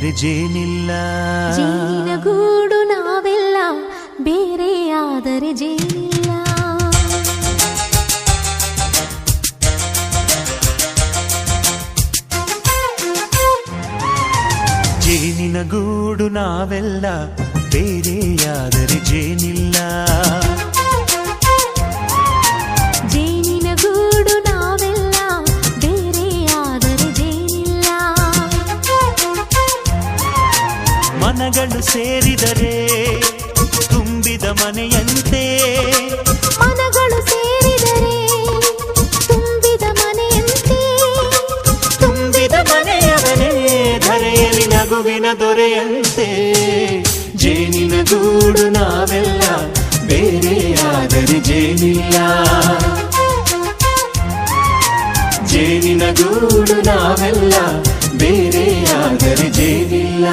ಬೇರೆಯಾದರೆ ಜೇನಿಲ್ಲ. ಜೇನಿನ ಗೂಡು ನಾವೆಲ್ಲ, ಬೇರೆಯಾದರೆ ಜೇನಿಲ್ಲ. ಜೇನಿನ ಗೂಡು ನಾವೆಲ್ಲ, ಬೇರೆಯಾದರೆ ಜೇನಿಲ್ಲ. ಜೇನಿನ ಗೂಡು ನಾವೆಲ್ಲ, ಬೇರೆಯಾದರೆ ಜೇನಿಲ್ಲ. ಮನಗಳು ಸೇರಿದರೆ ತುಂಬಿದ ಮನೆಯಂತೆ. ಮನಗಳು ಸೇರಿದರೆ ತುಂಬಿದ ಮನೆಯಂತೆ. ತುಂಬಿದ ಮನೆಯವನೇ ಧರೆಯಲ್ಲಿ ನಗುವಿನ ದೊರೆಯಂತೆ. ಜೇನಿನ ಗೂಡು ನಾವೆಲ್ಲ, ಬೇರೆಯಾದರೆ ಜೇನಿಲ್ಲ. ಜೇನಿನ ಗೂಡು ನಾವೆಲ್ಲ, ಬೇರೆಯಾದರೆ ಜೇನಿಲ್ಲ.